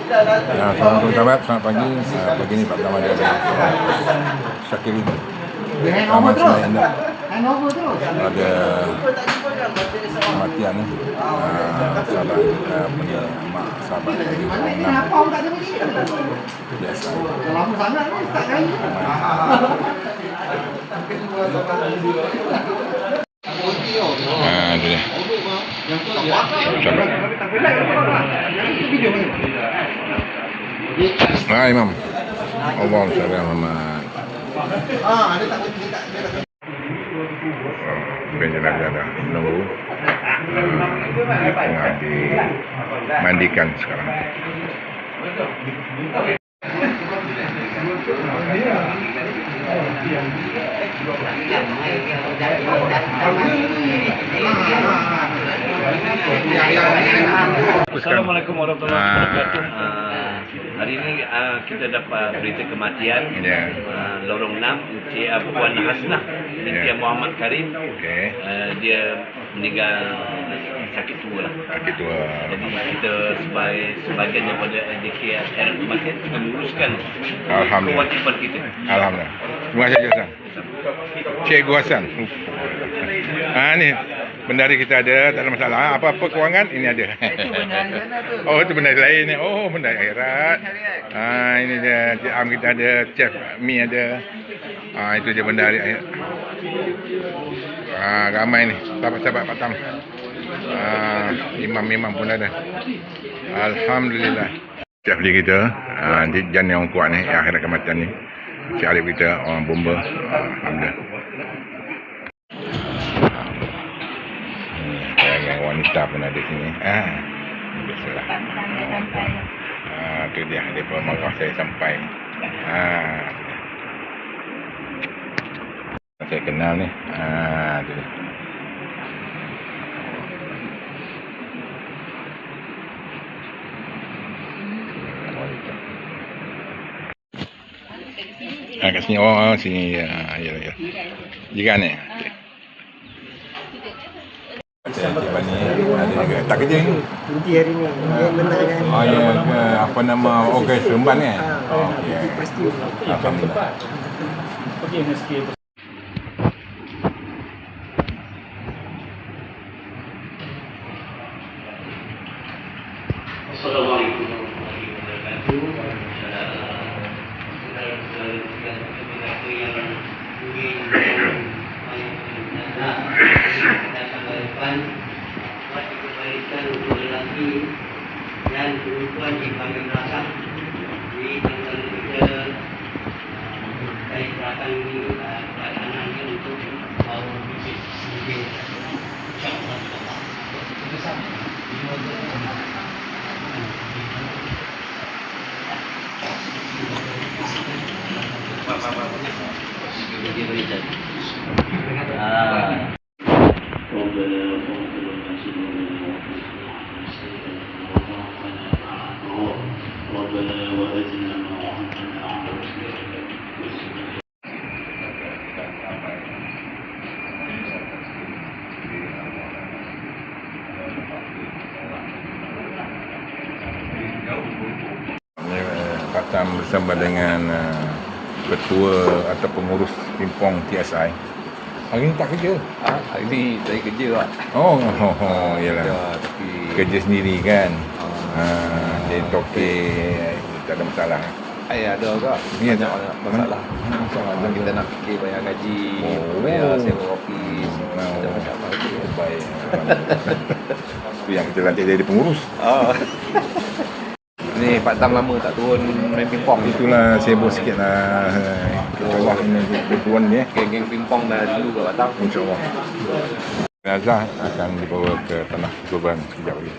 Assalamualaikum sahabat, selamat pagi. Pagi ni Pak Pertama dari Syakirin. Ramai sebenarnya anda ada kematian ni. Sahabat punya mak sahabat dari biasa. Itu dia. Hai Imam. Allahumma shalli ala Muhammad. Jenazah dah menunggu tengah dimandikan sekarang. Assalamualaikum warahmatullahi wabarakatuh. Hari ini kita dapat berita kematian lorong 6 Encik Puan Hasnah binti Muhammad Karim. Dia meninggal sakit tua lah. Sakit tua. Jadi kita sebahagian daripada JKR kematian kita menguruskan kewajipan kita. Alhamdulillah. Terima kasih Hasan. Cikgu Hasan. Ni bendari kita ada, tak ada masalah. Apa-apa kewangan ini ada. Itu bendari sana tu. Oh, itu bendari lain ni. Oh, bendari akhirat. Ini dia. Cik Am kita ada, Chef Mi ada. Itu dia bendari akhirat. Ramai ni. Sahabat-sahabat Pak Tam. Imam-imam pun ada. Alhamdulillah. Chef dia kita, Jan yang kuat ni, yang akhirat kematian ni. Cik Alif kita, orang bomba. Alhamdulillah. Yang wanita pun ada sini. Biasalah. Tu dia. Dia pun marah saya sampai. Saya kenal ni. Tu dia. Kat sini. Oh, sini. Ya. Jiran ni. Okay. Cik Bani ada juga. Tak kerja ni? Cuti hari ni. Dia benar dengan ya ke apa nama Ogos Seremban kan? Okey. Pasti. Alhamdulillah. Okey, meski Assalamualaikum warahmatullahi wabarakatuh. Untuk lelaki dan perempuan di Panggung Belakang di tanggal kita dari belakang ini keadaannya untuk bawa bisnis insyaAllah Pak Tam bersama dengan ketua atau pengurus Pimpong TSI. Hari ni tak kerja? Hari ni saya kerja lah. Yalah. Ya, tapi Kerja sendiri kan? Jadi tokek tak ada masalah. ada juga Ya, banyak masalah. Kalau kita nak fikir bayar gaji, bayar sewa ofis, ada macam tu. Baik. Itu yang kita lantik jadi pengurus. Ni Pak Tam lama tak turun main pingpong. Itulah sibuk sikit lah. Allah ini tuan ni. Geng-geng pingpong dah dulu kat Pak Tam. InsyaAllah. Jenazah akan dibawa ke tanah kurban sekejap lagi.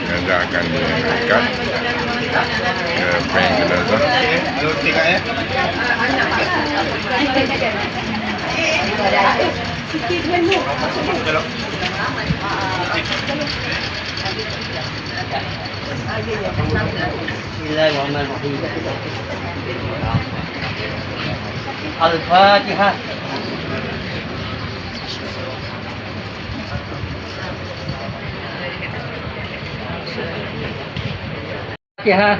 Jenazah akan diangkat ke bank jenazah. Al-Fatihah. Fatihah.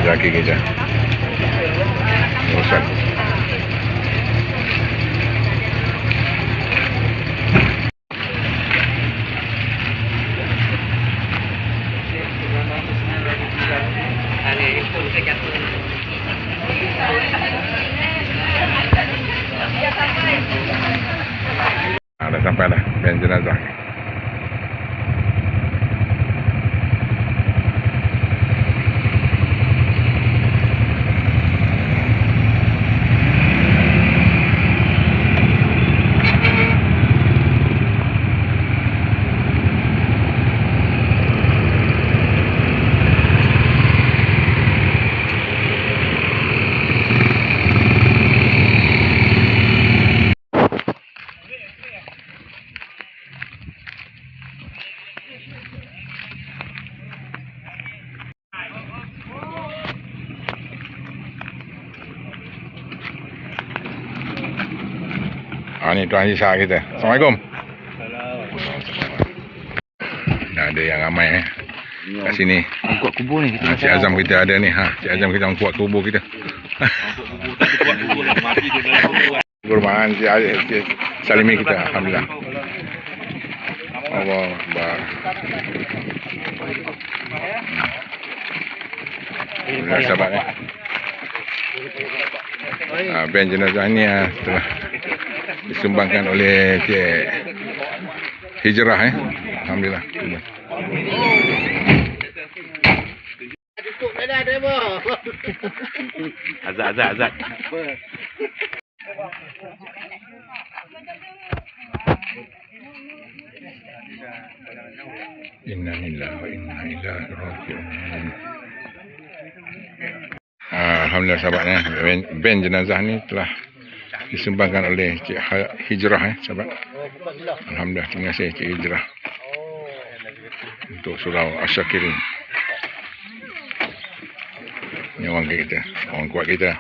Kaki kita. Ustaz. Dah sampai dah ben jenazah. Ni Tuan Haji Shah kita. Assalamualaikum. Dah ada yang ramai kat sini. Angkut kubur ni kita. Cik Azam kita ada ni. Cik Azam kita angkut kubur kita. Kurban Cik Salimi kita. Alhamdulillah. Allah Akbar. Alhamdulillah sahabat ni. Ben jenazah ni telah disumbangkan oleh Cik Hijrah Alhamdulillah. Azad. Inna lillahi wa inna ilaihi raji'un. Alhamdulillah sahabatnya, ben jenazah ni telah disumbangkan oleh Cik Hijrah sahabat. Alhamdulillah, terima kasih Cik Hijrah untuk surau Asyakirin. Ini orang kita, orang kuat kita.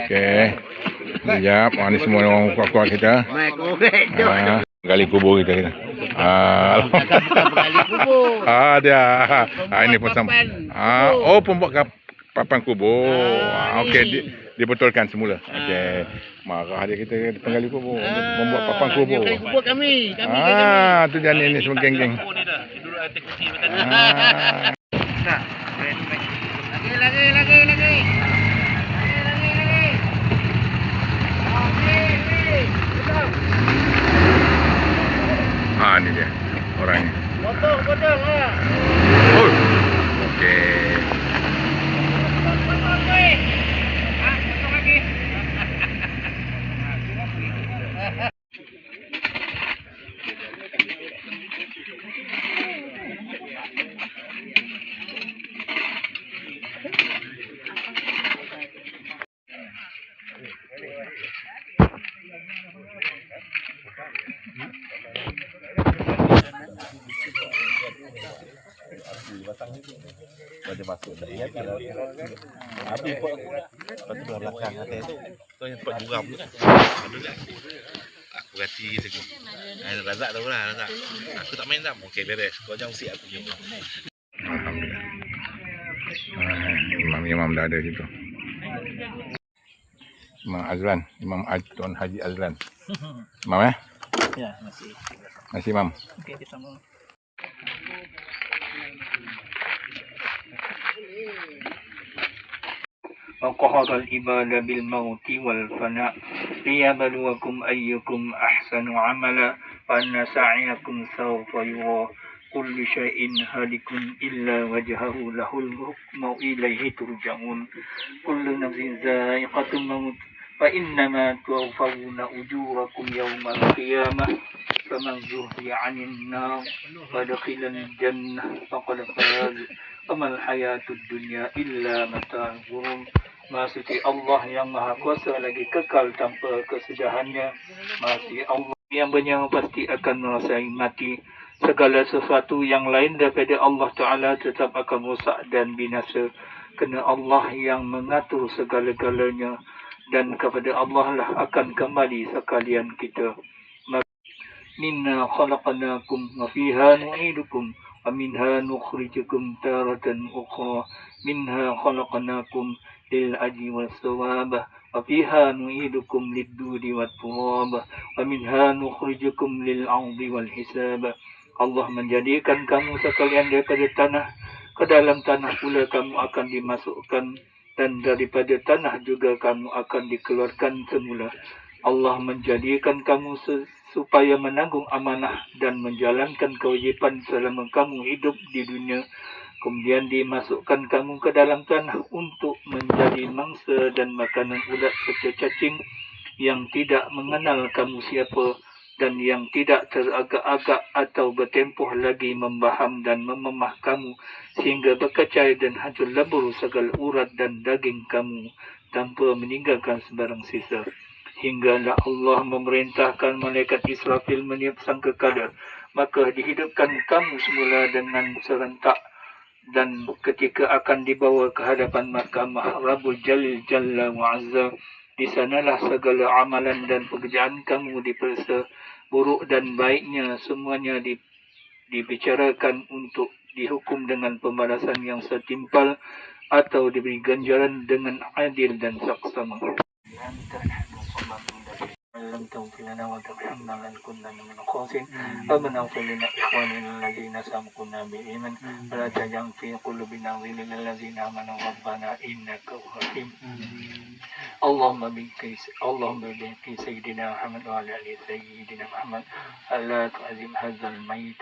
Okey. Sekejap, ni semua orang kuat-kuat kita. Gali kubur kita. Gali kubur. Dia. Ini pun sama. Pun buat papan kubur. Okey, dibetulkan semula. Okey. Marah dia kita penggali kubur. Membuat papan kubur. Gali kubur kami. Tu jadi ni semua geng-geng. Lagi. Ni dia orangnya. Potong lah. Okey. Baca masuk dah. Ya kalau habis pot aku dah. Lepas tu belah belakang atas tu. Tu yang tempat buram tu kan. Ada tak? Aku rati kita tu. Razak tahu lah Razak. Aku tak main dah. Okey beres. Kau jangan usik aku punya. Alhamdulillah. Imam dah ada situ. Imam Azlan, Tuan Haji Azlan. Imam Ya, masih. Masih Imam. Okey, kita sambung. وقهر العباد بالموت والفناء ليبلوكم أيكم أحسن عملا وأن سعيكم سوف يرى كل شيء هالك إلا وجهه له الحكم إليه ترجعون كل نفس ذائقة الموت فإنما توفون أجوركم يوم القيامة فمن زهزح عن النار ودخل الجنة فقد فاز وما الحياة الدنيا إلا متاع الغرور. Maksudnya Allah yang Maha Kuasa lagi kekal tanpa kesudahannya. Maksudnya Allah yang bernyawa pasti akan merasai mati. Segala sesuatu yang lain daripada Allah Ta'ala tetap akan rosak dan binasa. Kerana Allah yang mengatur segala-galanya. Dan kepada Allah lah akan kembali sekalian kita. Minna khalaqnakum wa fiha nu'idukum wa minha nukhrijukum taratan ukhra. Minha khalaqnakum للأجر والثواب وفيها نعيدكم للدود والتراب ومنها نخرجكم للعرض والحساب. Allah menjadikan kamu sekalian daripada tanah, ke dalam tanah pula kamu akan dimasukkan, dan daripada tanah juga kamu akan dikeluarkan semula. Allah menjadikan kamu supaya menanggung amanah dan menjalankan kewajipan selama kamu hidup di dunia. Kemudian dimasukkan kamu ke dalam tanah untuk menjadi mangsa dan makanan ulat serta cacing yang tidak mengenal kamu siapa dan yang tidak teragak-agak atau bertempoh lagi membaham dan mememah kamu sehingga berkecai dan hancur lebur segala urat dan daging kamu tanpa meninggalkan sebarang sisa. Hinggalah Allah memerintahkan malaikat Israfil meniup sangkakala, maka dihidupkan kamu semula dengan serentak. Dan ketika akan dibawa ke hadapan mahkamah Rabbul Jalil Jalla wa Azza, di sanalah segala amalan dan pekerjaan kamu diperiksa, buruk dan baiknya semuanya dibicarakan untuk dihukum dengan pembalasan yang setimpal atau diberi ganjaran dengan adil dan saksama. لم تغفر لنا وترحمنا لنكونن من الخاسرين ربنا اغفر لنا إخواننا الذين سبقونا بالإيمان ولا تجعل في قلوبنا غلا للذين آمنوا ربنا إنك رحيم. اللهم بارك سيدنا محمد وعلى آل سيدنا محمد ألا تعزم هذا الميت.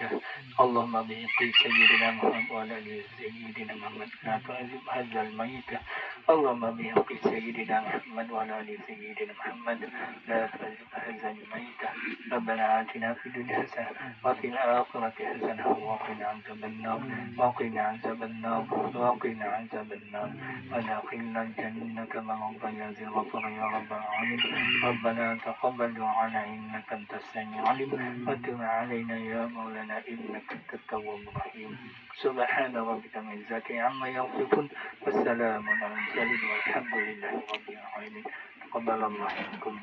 اللهم بارك سيدنا محمد وعلى آل سيدنا محمد لا تعزم هذا الميت. اللهم بارك سيدنا محمد وعلى آل سيدنا محمد لا تعزم هذا الميت. ربنا آتنا في الدنيا حسنة وفي الآخرة حسنة وقنا عذاب النار وقنا عذاب النار وقنا عذاب النار وادخلنا الجنة مع الرب الغفور يا رب العالمين. ربنا تقبل دعانا إنك أنت السميع العليم وتب علينا يا مولانا إنك أنت التواب الرحيم. سبحان ربك من العزة عما يصفون والسلام على المرسلين والحمد لله رب العالمين. تقبل الله منكم.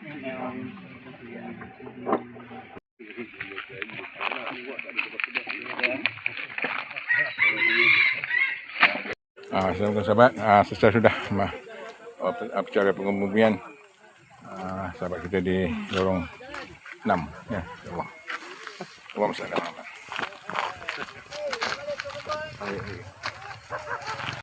Sahabat-sahabat, selesai sudah acara pengebumian sahabat kita di lorong 6 ya. Allah. Allahumma salli ala Muhammad.